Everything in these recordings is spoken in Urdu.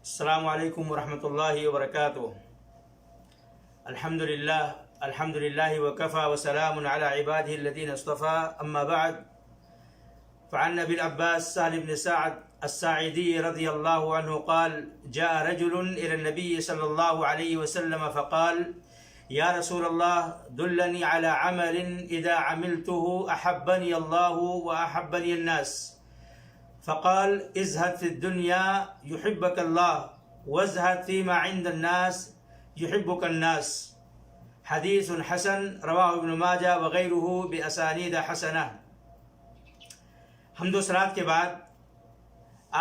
السلام علیکم ورحمۃ اللہ وبرکاتہ۔ الحمد للہ وکفى وسلام علی عباده الذین اصطفى، اما بعد فعن ابی العباس سهل بن سعد الساعدی رضی اللہ عنہ قال جاء رجل الى النبی صلی اللہ علیہ وسلم فقال یا رسول اللہ دلنی علی عمل اذا عملته احبنی اللہ واحبنی الناس، فقال ازهد في الدنيا يحبك الله وازهد فيما عند الناس يحبك الناس، حدیث حسن رواہ ابن ماجہ وغیرہ باسانید حسنہ۔ حمد و صلوات کے بعد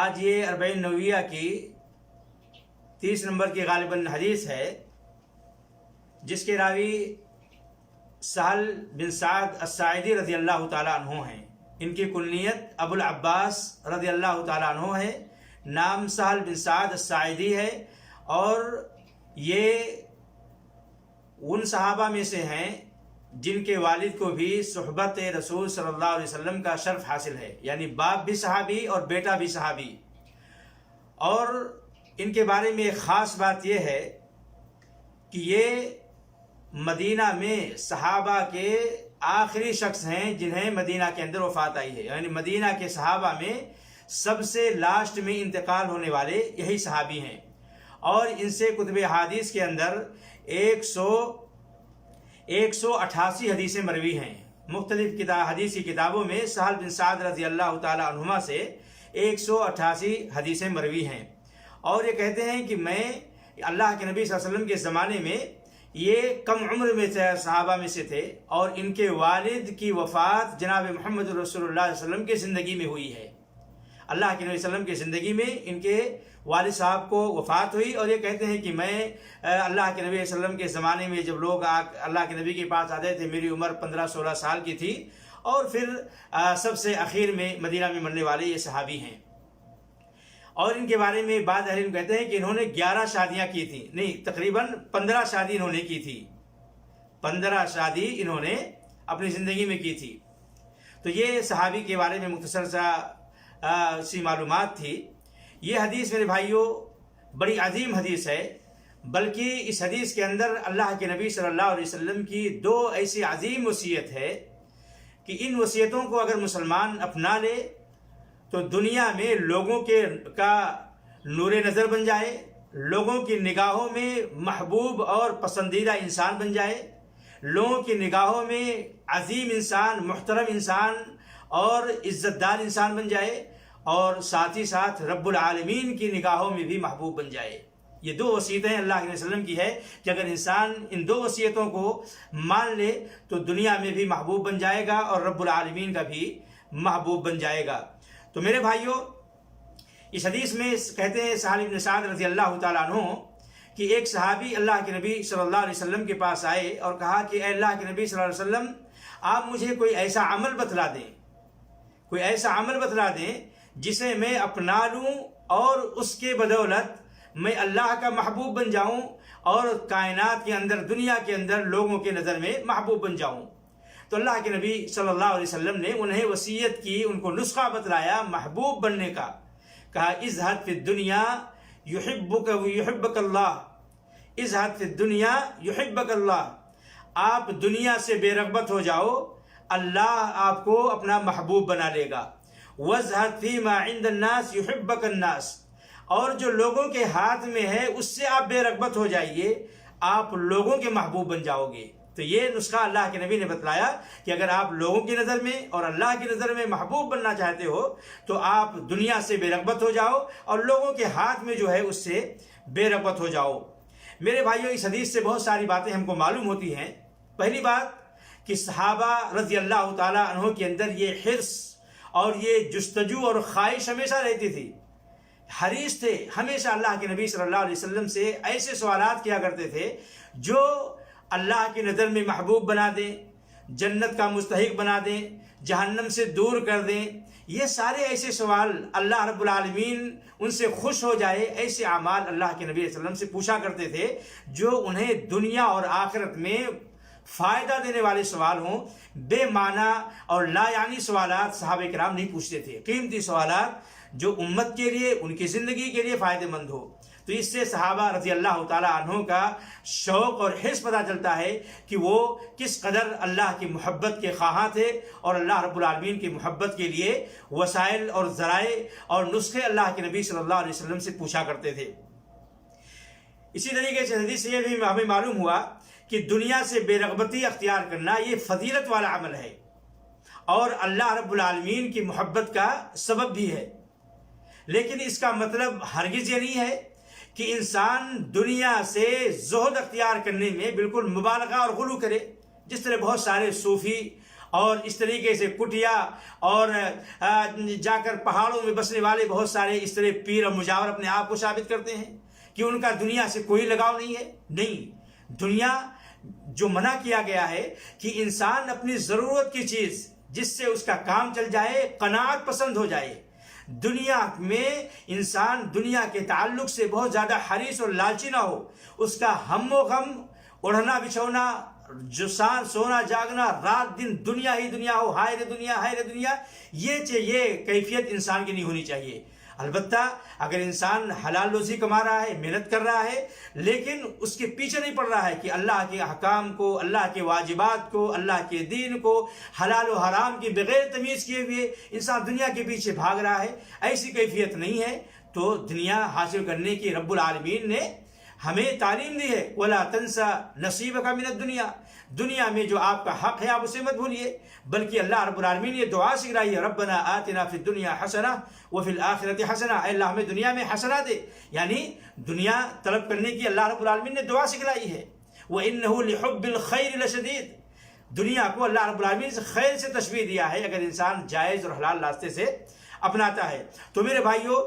آج یہ اربعین نوویہ کی 30 نمبر کی غالباً حدیث ہے، جس کے راوی سہل بن سعد الساعدی رضی اللہ تعالیٰ عنہ ہیں۔ ان کی کنیت ابو العباس رضی اللہ تعالیٰ عنہ ہے، نام سہل بن سعد الساعدی ہے، اور یہ ان صحابہ میں سے ہیں جن کے والد کو بھی صحبت رسول صلی اللہ علیہ وسلم کا شرف حاصل ہے، یعنی باپ بھی صحابی اور بیٹا بھی صحابی۔ اور ان کے بارے میں ایک خاص بات یہ ہے کہ یہ مدینہ میں صحابہ کے آخری شخص ہیں جنہیں مدینہ کے اندر وفات آئی ہے، یعنی مدینہ کے صحابہ میں سب سے لاسٹ میں انتقال ہونے والے یہی صحابی ہیں، اور ان سے کتب حدیث کے اندر 188 حدیثیں مروی ہیں۔ مختلف حدیث کی کتابوں میں سہل بن سعد رضی اللہ تعالی عنہما سے 188 حدیثیں مروی ہیں، اور یہ کہتے ہیں کہ میں اللہ کے نبی صلی اللہ علیہ وسلم کے زمانے میں یہ کم عمر میں صحابہ میں سے تھے، اور ان کے والد کی وفات جناب محمد رسول اللہ صلی اللہ علیہ وسلم کی زندگی میں ہوئی ہے۔ اللہ کے نبی صلی اللہ علیہ وسلم کی زندگی میں ان کے والد صاحب کو وفات ہوئی، اور یہ کہتے ہیں کہ میں اللہ کے نبی صلی اللہ علیہ وسلم کے زمانے میں جب لوگ اللہ کے نبی کے پاس آتے تھے، میری عمر 15-16 سال کی تھی، اور پھر سب سے اخیر میں مدینہ میں مرنے والے یہ صحابی ہیں۔ اور ان کے بارے میں بعض اہل علم کہتے ہیں کہ انہوں نے 11 شادیاں کی تھیں، نہیں تقریباً 15 شادی انہوں نے کی تھی، 15 شادی انہوں نے اپنی زندگی میں کی تھی۔ تو یہ صحابی کے بارے میں مختصر سی معلومات تھی۔ یہ حدیث میرے بھائیوں بڑی عظیم حدیث ہے، بلکہ اس حدیث کے اندر اللہ کے نبی صلی اللہ علیہ وسلم کی 2 ایسی عظیم وصیت ہے کہ ان وصیتوں کو اگر مسلمان اپنا لے تو دنیا میں لوگوں کا نور نظر بن جائے، لوگوں کی نگاہوں میں محبوب اور پسندیدہ انسان بن جائے، لوگوں کی نگاہوں میں عظیم انسان، محترم انسان اور عزت دار انسان بن جائے، اور ساتھ ہی ساتھ رب العالمین کی نگاہوں میں بھی محبوب بن جائے۔ یہ 2 وصیتیں اللہ کے وسلم کی ہے کہ اگر انسان ان 2 وصیتوں کو مان لے تو دنیا میں بھی محبوب بن جائے گا اور رب العالمین کا بھی محبوب بن جائے گا۔ تو میرے بھائیوں اس حدیث میں کہتے ہیں سہل بن سعد رضی اللہ تعالیٰ عنہ کہ ایک صحابی اللہ کے نبی صلی اللہ علیہ وسلم کے پاس آئے اور کہا کہ اے اللہ کے نبی صلی اللہ علیہ وسلم، آپ مجھے کوئی ایسا عمل بتلا دیں، کوئی ایسا عمل بتلا دیں جسے میں اپنا لوں اور اس کے بدولت میں اللہ کا محبوب بن جاؤں اور کائنات کے اندر، دنیا کے اندر لوگوں کے نظر میں محبوب بن جاؤں۔ تو اللہ کے نبی صلی اللہ علیہ وسلم نے انہیں وصیت کی، ان کو نسخہ بتلایا محبوب بننے کا۔ کہا ازہد فی الدنیا یحبک ویحبک اللہ، ازہد فی الدنیا یحبک اللہ، آپ دنیا سے بے رغبت ہو جاؤ، اللہ آپ کو اپنا محبوب بنا لے گا۔ وازہد فیما عند الناس یحبک الناس، اور جو لوگوں کے ہاتھ میں ہے اس سے آپ بے رغبت ہو جائیے، آپ لوگوں کے محبوب بن جاؤ گے۔ تو یہ نسخہ اللہ کے نبی نے بتلایا کہ اگر آپ لوگوں کی نظر میں اور اللہ کی نظر میں محبوب بننا چاہتے ہو تو آپ دنیا سے بے رغبت ہو جاؤ اور لوگوں کے ہاتھ میں جو ہے اس سے بے رغبت ہو جاؤ۔ میرے بھائیوں اس حدیث سے بہت ساری باتیں ہم کو معلوم ہوتی ہیں۔ پہلی بات کہ صحابہ رضی اللہ تعالیٰ عنہ کے اندر یہ حرص اور یہ جستجو اور خواہش ہمیشہ رہتی تھی، حریص تھے، ہمیشہ اللہ کے نبی صلی اللہ علیہ وسلم سے ایسے سوالات کیا کرتے تھے جو اللہ کی نظر میں محبوب بنا دیں، جنت کا مستحق بنا دیں، جہنم سے دور کر دیں۔ یہ سارے ایسے سوال اللہ رب العالمین ان سے خوش ہو جائے، ایسے اعمال اللہ کے نبی صلی اللہ علیہ وسلم سے پوچھا کرتے تھے جو انہیں دنیا اور آخرت میں فائدہ دینے والے سوال ہوں۔ بے معنی اور لا یعنی سوالات صحابہ کرام نہیں پوچھتے تھے، قیمتی سوالات جو امت کے لیے ان کی زندگی کے لیے فائدہ مند ہو۔ تو اس سے صحابہ رضی اللہ تعالیٰ عنہ کا شوق اور حرص پتہ چلتا ہے کہ وہ کس قدر اللہ کی محبت کے خواہاں تھے، اور اللہ رب العالمین کی محبت کے لیے وسائل اور ذرائع اور نسخے اللہ کے نبی صلی اللہ علیہ وسلم سے پوچھا کرتے تھے۔ اسی طریقے سے حدیث سے یہ بھی ہمیں معلوم ہوا کہ دنیا سے بے رغبتی اختیار کرنا یہ فضیلت والا عمل ہے اور اللہ رب العالمین کی محبت کا سبب بھی ہے، لیکن اس کا مطلب ہرگز یہ نہیں ہے کہ انسان دنیا سے زہد اختیار کرنے میں بالکل مبالغہ اور غلو کرے، جس طرح بہت سارے صوفی اور اس طریقے سے کٹیا اور جا کر پہاڑوں میں بسنے والے بہت سارے اس طرح پیر اور مجاور اپنے آپ کو ثابت کرتے ہیں کہ ان کا دنیا سے کوئی لگاؤ نہیں ہے۔ نہیں، دنیا جو منع کیا گیا ہے کہ انسان اپنی ضرورت کی چیز جس سے اس کا کام چل جائے، قناعت پسند ہو جائے۔ دنیا میں انسان دنیا کے تعلق سے بہت زیادہ حریص اور لالچی نہ ہو، اس کا ہم و غم، اڑھنا بچھونا، سونا جاگنا، رات دن دنیا ہی دنیا ہو، ہائے رے دنیا، ہائے رے دنیا، یہ کیفیت انسان کی نہیں ہونی چاہیے۔ البتہ اگر انسان حلال روزی کما رہا ہے، محنت کر رہا ہے، لیکن اس کے پیچھے نہیں پڑ رہا ہے کہ اللہ کے احکام کو، اللہ کے واجبات کو، اللہ کے دین کو، حلال و حرام کی بغیر تمیز کیے ہوئے انسان دنیا کے پیچھے بھاگ رہا ہے، ایسی کیفیت نہیں ہے، تو دنیا حاصل کرنے کی رب العالمین نے ہمیں تعلیم دی ہے، وَلَا تَنْسَ نَصِيبَكَ مِنَ الدُّنْيَا، دنیا میں جو آپ کا حق ہے آپ اسے مت بھولیے، بلکہ اللہ رب العالمین نے یہ دعا سکھلائی ہے، ربنا آتنا فی الدنیا حسنہ وفی الآخرۃ حسنہ، اے اللہ ہمیں دنیا میں حسنہ دے، یعنی دنیا طلب کرنے کی اللہ رب العالمین نے دعا سکھلائی ہے۔ وَإِنَّهُ لِحُبِّ الْخَيْرِ لَشَدِيدٌ، دنیا کو اللہ رب العالمین سے خیر سے تشبیہ دیا ہے اگر انسان جائز اور حلال راستے سے اپناتا ہے۔ تو میرے بھائیوں،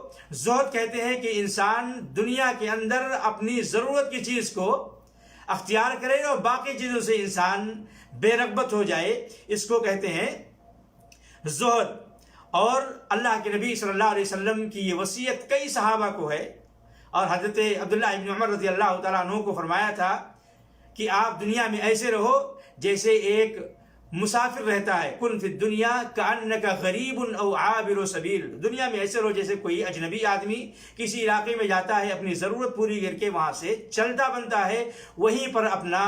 زہد کہتے ہیں کہ انسان دنیا کے اندر اپنی ضرورت کی چیز کو اختیار کرے اور باقی چیزوں سے انسان بے رغبت ہو جائے، اس کو کہتے ہیں زہد۔ اور اللہ کے نبی صلی اللہ علیہ وسلم کی یہ وصیت کئی صحابہ کو ہے، اور حضرت عبداللہ ابن عمر رضی اللہ تعالیٰ عنہ کو فرمایا تھا کہ آپ دنیا میں ایسے رہو جیسے ایک مسافر رہتا ہے، کن فی الدنیا کأنک غریب او عابر سبیل، دنیا میں ایسے رہو جیسے کوئی اجنبی آدمی کسی علاقے میں جاتا ہے، اپنی ضرورت پوری کر کے وہاں سے چلتا بنتا ہے، وہیں پر اپنا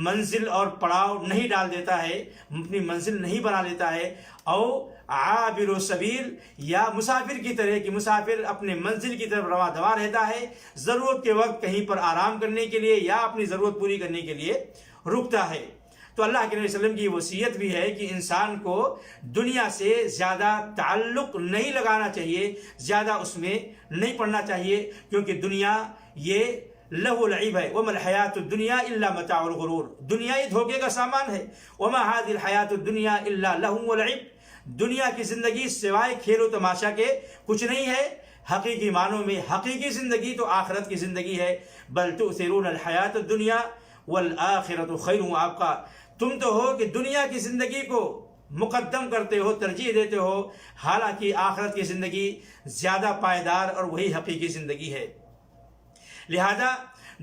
منزل اور پڑاؤ نہیں ڈال دیتا ہے، اپنی منزل نہیں بنا لیتا ہے، او عابر سبیل، یا مسافر کی طرح کہ مسافر اپنے منزل کی طرف رواں دواں رہتا ہے، ضرورت کے وقت کہیں پر آرام کرنے کے لیے یا اپنی ضرورت پوری کرنے کے لیے رکتا ہے۔ تو اللہ کے نبی صلی اللہ علیہ وسلم کی وصیت بھی ہے کہ انسان کو دنیا سے زیادہ تعلق نہیں لگانا چاہیے، زیادہ اس میں نہیں پڑنا چاہیے، کیونکہ دنیا یہ لہو و لعب ہے، وما الحیات الدنیا الا متاع الغرور، دنیا یہ دھوکے کا سامان ہے، وما هذه الحیات الدنیا الا لہو و لعب، دنیا کی زندگی سوائے کھیل و تماشا کے کچھ نہیں ہے، حقیقی معنوں میں حقیقی زندگی تو آخرت کی زندگی ہے، بل تؤثرون الحیات الدنیا والآخرۃ خیر وابقی، تم تو ہو کہ دنیا کی زندگی کو مقدم کرتے ہو، ترجیح دیتے ہو، حالانکہ آخرت کی زندگی زیادہ پائیدار اور وہی حقیقی زندگی ہے۔ لہذا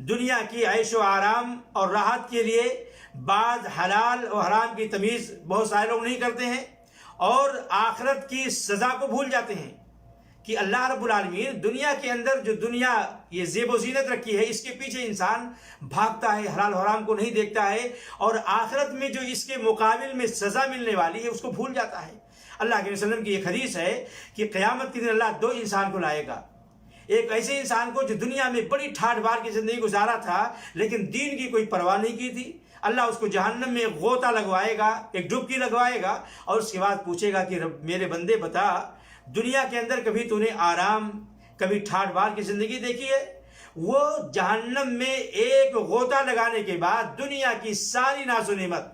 دنیا کی عیش و آرام اور راحت کے لیے بعض حلال و حرام کی تمیز بہت سارے لوگ نہیں کرتے ہیں، اور آخرت کی سزا کو بھول جاتے ہیں کہ اللہ رب العالمین دنیا کے اندر جو دنیا یہ زیب و زینت رکھی ہے، اس کے پیچھے انسان بھاگتا ہے، حلال و حرام کو نہیں دیکھتا ہے، اور آخرت میں جو اس کے مقابل میں سزا ملنے والی ہے اس کو بھول جاتا ہے۔ اللہ کے وسلم کی ایک حدیث ہے کہ قیامت کے دن اللہ دو انسان کو لائے گا، ایک ایسے انسان کو جو دنیا میں بڑی ٹھاٹھ بار کی زندگی گزارا تھا لیکن دین کی کوئی پرواہ نہیں کی تھی، اللہ اس کو جہنم میں ایک غوطہ لگوائے گا، ایک ڈبکی لگوائے گا، اور اس کے بعد پوچھے گا کہ میرے بندے بتا، دنیا کے اندر کبھی تو نے آرام، کبھی ٹھاٹھ بار کی زندگی دیکھی ہے؟ وہ جہنم میں ایک غوطہ لگانے کے بعد دنیا کی ساری ناز و نعمت،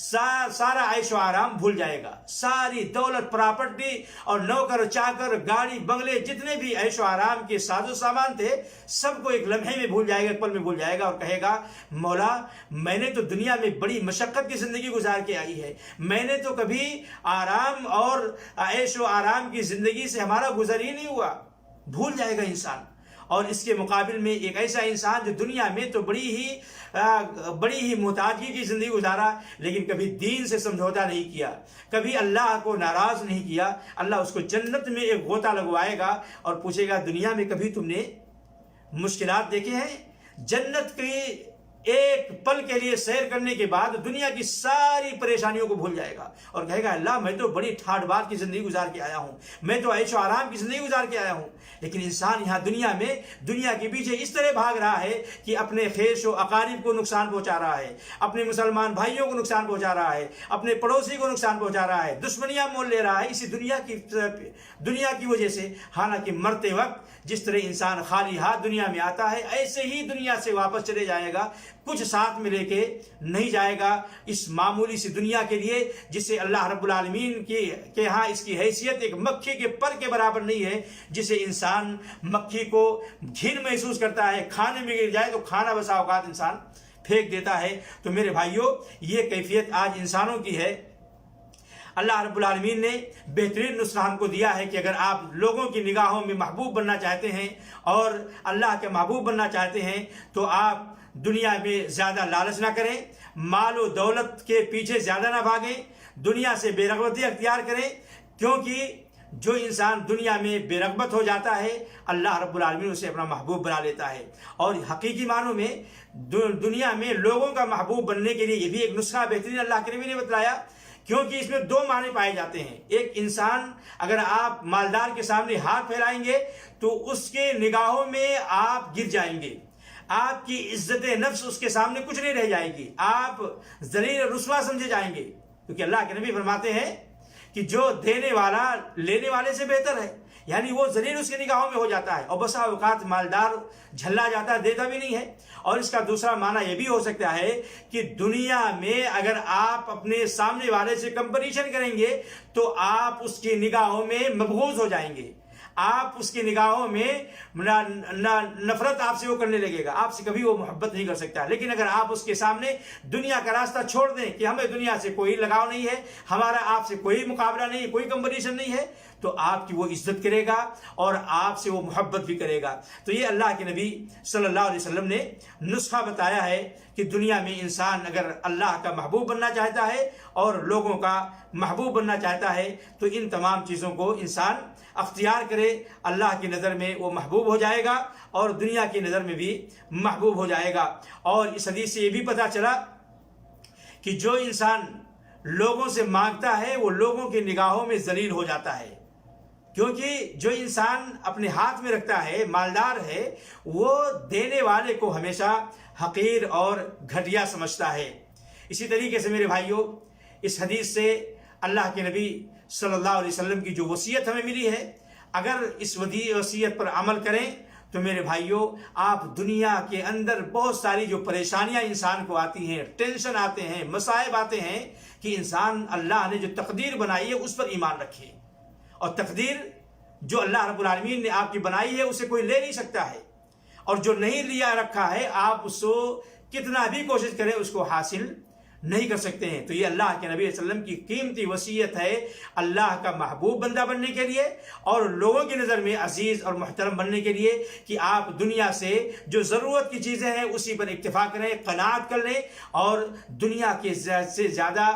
سارا عیش و آرام بھول جائے گا، ساری دولت، پراپرٹی اور نوکر چاکر، گاڑی بنگلے، جتنے بھی عیش و آرام کے ساز و سامان تھے سب کو ایک لمحے میں بھول جائے گا، ایک پل میں بھول جائے گا، اور کہے گا مولا میں نے تو دنیا میں بڑی مشقت کی زندگی گزار کے آئی ہے، میں نے تو کبھی آرام اور عیش و آرام کی زندگی سے ہمارا گزر ہی نہیں ہوا، بھول جائے گا انسان۔ اور اس کے مقابل میں ایک ایسا انسان جو دنیا میں تو بڑی ہی محتاجگی کی زندگی گزارا، لیکن کبھی دین سے سمجھوتا نہیں کیا، کبھی اللہ کو ناراض نہیں کیا، اللہ اس کو جنت میں ایک غوطہ لگوائے گا اور پوچھے گا دنیا میں کبھی تم نے مشکلات دیکھے ہیں؟ جنت کی ایک پل کے لیے سیر کرنے کے بعد دنیا کی ساری پریشانیوں کو بھول جائے گا اور کہے گا اللہ میں تو بڑی ٹھاٹ بات کی زندگی گزار کے آیا ہوں، میں تو عیش و آرام کی زندگی گزار کے آیا ہوں۔ لیکن انسان یہاں دنیا میں دنیا کے پیچھے اس طرح بھاگ رہا ہے کہ اپنے خیش و اقارب کو نقصان پہنچا رہا ہے، اپنے مسلمان بھائیوں کو نقصان پہنچا رہا ہے، اپنے پڑوسی کو نقصان پہنچا رہا ہے، دشمنیاں مول لے رہا ہے اسی دنیا کی وجہ سے۔ حالانکہ مرتے وقت جس طرح انسان خالی ہاتھ دنیا میں آتا ہے ایسے ہی دنیا سے واپس چلے جائے گا، کچھ ساتھ میں لے کے نہیں جائے گا اس معمولی سی دنیا کے لیے جسے اللہ رب العالمین کے ہاں اس کی حیثیت ایک مکھی کے پر کے برابر نہیں ہے، جسے انسان مکھی کو گھن محسوس کرتا ہے، کھانے میں گر جائے تو کھانا بسا اوقات انسان پھینک دیتا ہے۔ تو میرے بھائیوں یہ کیفیت آج انسانوں کی ہے۔ اللہ رب العالمین نے بہترین نسخہ ہم کو دیا ہے کہ اگر آپ لوگوں کی نگاہوں میں محبوب بننا چاہتے ہیں اور اللہ کے محبوب بننا چاہتے ہیں تو آپ دنیا میں زیادہ لالچ نہ کریں، مال و دولت کے پیچھے زیادہ نہ بھاگیں، دنیا سے بے رغبتی اختیار کریں، کیونکہ جو انسان دنیا میں بے رغبت ہو جاتا ہے اللہ رب العالمین اسے اپنا محبوب بنا لیتا ہے۔ اور حقیقی معنوں میں دنیا میں لوگوں کا محبوب بننے کے لیے یہ بھی ایک نسخہ بہترین اللہ کے نبی نے بتلایا، کیونکہ اس میں دو معنی پائے جاتے ہیں۔ ایک انسان اگر آپ مالدار کے سامنے ہاتھ پھیلائیں گے تو اس کے نگاہوں میں آپ گر جائیں گے، آپ کی عزت نفس اس کے سامنے کچھ نہیں رہ جائے گی، آپ ذلیل رسوا سمجھے جائیں گے، کیونکہ اللہ کے نبی فرماتے ہیں کہ جو دینے والا لینے والے سے بہتر ہے، یعنی وہ ذلیل اس کے نگاہوں میں ہو جاتا ہے، اور بسا اوقات مالدار جھلا جاتا ہے، دیتا بھی نہیں ہے۔ اور اس کا دوسرا معنی یہ بھی ہو سکتا ہے کہ دنیا میں اگر آپ اپنے سامنے والے سے کمپٹیشن کریں گے تو آپ اس کی نگاہوں میں مبغوض ہو جائیں گے، آپ اس کی نگاہوں میں نفرت آپ سے وہ کرنے لگے گا، آپ سے کبھی وہ محبت نہیں کر سکتا۔ لیکن اگر آپ اس کے سامنے دنیا کا راستہ چھوڑ دیں کہ ہمیں دنیا سے کوئی لگاؤ نہیں ہے، ہمارا آپ سے کوئی مقابلہ نہیں ہے، کوئی کمپٹیشن نہیں ہے، تو آپ کی وہ عزت کرے گا اور آپ سے وہ محبت بھی کرے گا۔ تو یہ اللہ کے نبی صلی اللہ علیہ وسلم نے نسخہ بتایا ہے کہ دنیا میں انسان اگر اللہ کا محبوب بننا چاہتا ہے اور لوگوں کا محبوب بننا چاہتا ہے تو ان تمام چیزوں کو انسان اختیار کرے، اللہ کی نظر میں وہ محبوب ہو جائے گا اور دنیا کی نظر میں بھی محبوب ہو جائے گا۔ اور اس حدیث سے یہ بھی پتہ چلا کہ جو انسان لوگوں سے مانگتا ہے وہ لوگوں کی نگاہوں میں ذلیل ہو جاتا ہے، کیونکہ جو انسان اپنے ہاتھ میں رکھتا ہے، مالدار ہے، وہ دینے والے کو ہمیشہ حقیر اور گھٹیا سمجھتا ہے۔ اسی طریقے سے میرے بھائیوں اس حدیث سے اللہ کے نبی صلی اللہ علیہ وسلم کی جو وصیت ہمیں ملی ہے، اگر اس وصیت پر عمل کریں تو میرے بھائیوں آپ دنیا کے اندر بہت ساری جو پریشانیاں انسان کو آتی ہیں، ٹینشن آتے ہیں، مصائب آتے ہیں، کہ انسان اللہ نے جو تقدیر بنائی ہے اس پر ایمان رکھے، اور تقدیر جو اللہ رب العالمین نے آپ کی بنائی ہے اسے کوئی لے نہیں سکتا ہے، اور جو نہیں لیا رکھا ہے آپ اس کو کتنا بھی کوشش کریں اس کو حاصل نہیں کر سکتے ہیں۔ تو یہ اللہ کے نبی صلی اللہ علیہ وسلم کی قیمتی وصیت ہے اللہ کا محبوب بندہ بننے کے لیے اور لوگوں کی نظر میں عزیز اور محترم بننے کے لیے، کہ آپ دنیا سے جو ضرورت کی چیزیں ہیں اسی پر اکتفا کریں، قناعت کر لیں، اور دنیا کے سے زیادہ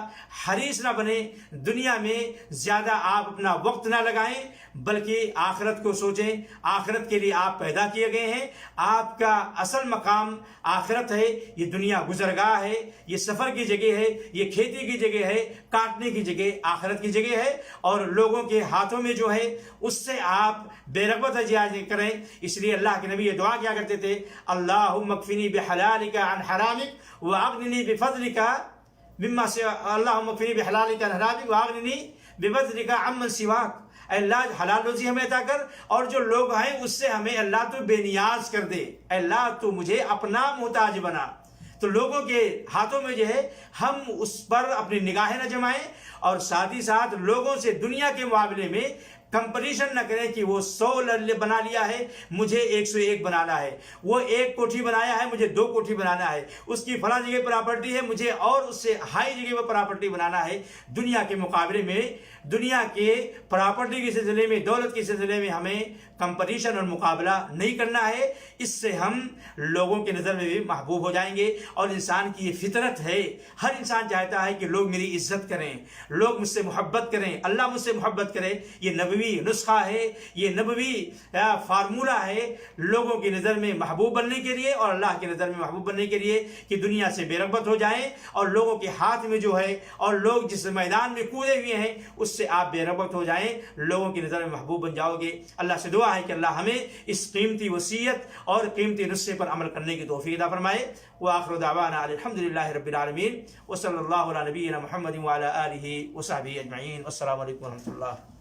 حریص نہ بنیں، دنیا میں زیادہ آپ اپنا وقت نہ لگائیں، بلکہ آخرت کو سوچیں۔ آخرت کے لیے آپ پیدا کیے گئے ہیں، آپ کا اصل مقام آخرت ہے، یہ دنیا گزرگاہ ہے، یہ سفر کی جگہ ہے، یہ کھیتی کی جگہ ہے، کاٹنے کی جگہ آخرت کی جگہ ہے، اور لوگوں کے ہاتھوں میں جو ہے اس سے آپ بے رغبت احتجاج کریں۔ اس لیے اللہ کے نبی یہ دعا کیا کرتے تھے، اللہم اکفنی بحلالک عن حرامک واغننی بفضلک مما سواک، اللہم اکفنی بحلالک عن حرامک واغننی بفضلک عمن سواک، اے اللہ حلال روزی ہمیں عطا کر، اور جو لوگ ہیں اس سے ہمیں اللہ تو بے نیاز کر دے، اے اللہ تو مجھے اپنا محتاج بنا۔ تو لوگوں کے ہاتھوں میں جو ہے ہم اس پر اپنی نگاہیں نہ جمائیں، اور ساتھ ہی ساتھ لوگوں سے دنیا کے معاملے میں کمپٹیشن نہ کریں کہ وہ 100 بنا لیا ہے مجھے 101 بنانا ہے، وہ 1 کوٹھی بنایا ہے مجھے 2 کوٹھی بنانا ہے، اس کی فلاں جگہ پراپرٹی ہے مجھے اور اس سے ہائی جگہ پر پراپرٹی بنانا ہے۔ دنیا کے مقابلے میں دنیا کے پراپرٹی کے سلسلے میں، دولت کے سلسلے میں ہمیں کمپٹیشن اور مقابلہ نہیں کرنا ہے. اس سے ہم لوگوں کی نظر میں بھی محبوب ہو جائیں گے. اور انسان کی یہ فطرت ہے، ہر انسان چاہتا ہے کہ لوگ میری عزت کریں، لوگ مجھ سے محبت کریں، اللہ مجھ سے محبت کرے. یہ نبوی نسخہ ہے، یہ نبوی فارمولہ ہے لوگوں کی نظر میں محبوب بننے کے لیے اور اللہ کی نظر میں محبوب بننے کے لیے، کہ دنیا سے بے رغبت ہو جائیں اور لوگوں کے ہاتھ میں جو ہے اور لوگ جس میدان میں کودے ہوئے ہیں اس سے آپ بے رغبت ہو جائیں، لوگوں کی نظر میں محبوب بن جاؤ گے. اللہ سے دعا ہے کہ اللہ ہمیں اس قیمتی وصیت اور قیمتی نسخے پر عمل کرنے کی توفیق عطا فرمائے. وآخر دعوانا الحمدللہ رب العالمین وصلی اللہ علی نبینا محمد وعلی آلہ وصحبہ اجمعین. السلام علیکم ورحمۃ اللہ.